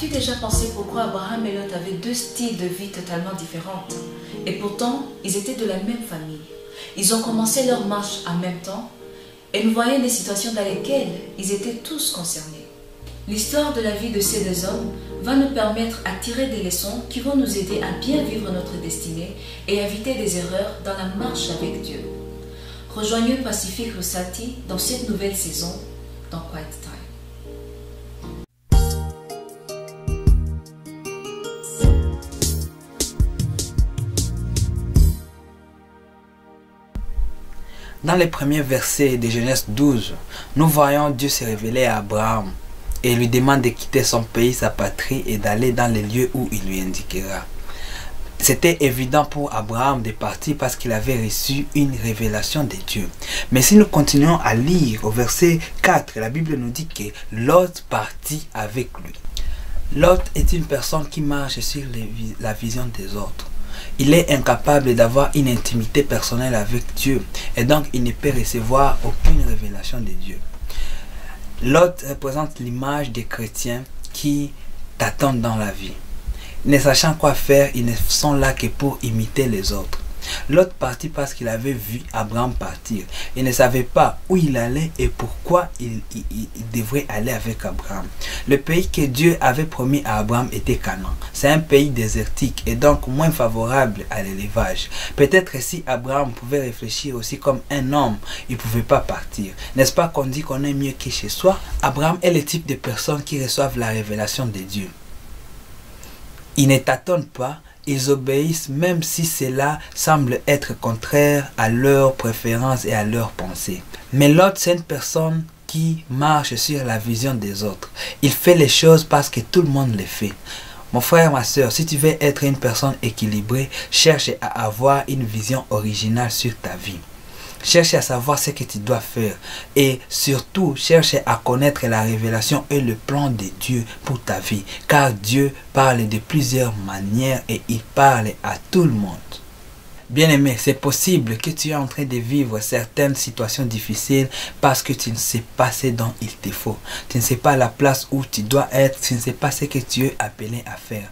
As-tu déjà pensé pourquoi Abraham et Lot avaient deux styles de vie totalement différents? Et pourtant, ils étaient de la même famille. Ils ont commencé leur marche en même temps et nous voyons des situations dans lesquelles ils étaient tous concernés. L'histoire de la vie de ces deux hommes va nous permettre à tirer des leçons qui vont nous aider à bien vivre notre destinée et à éviter des erreurs dans la marche avec Dieu. Rejoignez Pacifique Lusati dans cette nouvelle saison dans Quiet Time. Dans les premiers versets de Genèse 12, nous voyons Dieu se révéler à Abraham et lui demande de quitter son pays, sa patrie et d'aller dans les lieux où il lui indiquera. C'était évident pour Abraham de partir parce qu'il avait reçu une révélation de Dieu. Mais si nous continuons à lire au verset 4, la Bible nous dit que Lot partit avec lui. Lot est une personne qui marche sur la vision des autres. Il est incapable d'avoir une intimité personnelle avec Dieu et donc il ne peut recevoir aucune révélation de Dieu. Lot représente l'image des chrétiens qui t'attendent dans la vie. Ne sachant quoi faire, ils ne sont là que pour imiter les autres. Lot partit parce qu'il avait vu Abraham partir. Il ne savait pas où il allait et pourquoi il devrait aller avec Abraham. Le pays que Dieu avait promis à Abraham était Canaan. C'est un pays désertique et donc moins favorable à l'élevage. Peut-être si Abraham pouvait réfléchir aussi comme un homme, il ne pouvait pas partir. N'est-ce pas qu'on dit qu'on est mieux que chez soi? Abraham est le type de personnes qui reçoivent la révélation de Dieu. Ils ne tâtonnent pas. Ils obéissent même si cela semble être contraire à leurs préférences et à leurs pensées. Mais Lot, c'est une personne qui marche sur la vision des autres. Il fait les choses parce que tout le monde les fait. Mon frère, ma soeur, si tu veux être une personne équilibrée, cherche à avoir une vision originale sur ta vie. Cherche à savoir ce que tu dois faire et surtout cherche à connaître la révélation et le plan de Dieu pour ta vie. Car Dieu parle de plusieurs manières et il parle à tout le monde. Bien-aimé, c'est possible que tu es en train de vivre certaines situations difficiles parce que tu ne sais pas ce dont il te faut. Tu ne sais pas la place où tu dois être, tu ne sais pas ce que tu es appelé à faire.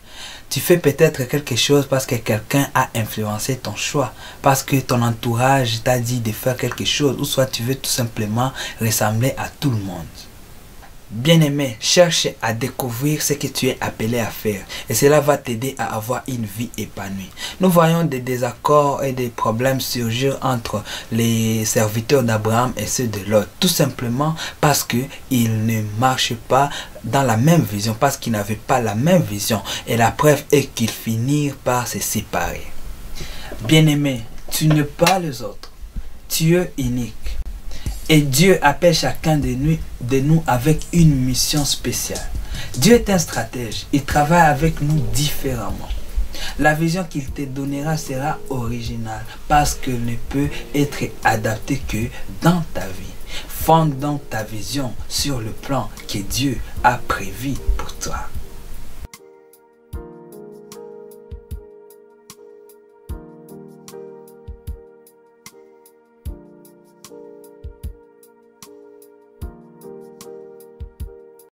Tu fais peut-être quelque chose parce que quelqu'un a influencé ton choix, parce que ton entourage t'a dit de faire quelque chose, ou soit tu veux tout simplement ressembler à tout le monde. Bien-aimé, cherche à découvrir ce que tu es appelé à faire et cela va t'aider à avoir une vie épanouie. Nous voyons des désaccords et des problèmes surgir entre les serviteurs d'Abraham et ceux de Lot, tout simplement parce qu'ils ne marchent pas dans la même vision, parce qu'ils n'avaient pas la même vision et la preuve est qu'ils finirent par se séparer. Bien-aimé, tu n'es pas les autres, tu es unique. Et Dieu appelle chacun de nous avec une mission spéciale. Dieu est un stratège. Il travaille avec nous différemment. La vision qu'il te donnera sera originale parce qu'elle ne peut être adaptée que dans ta vie. Fonde donc ta vision sur le plan que Dieu a prévu pour toi.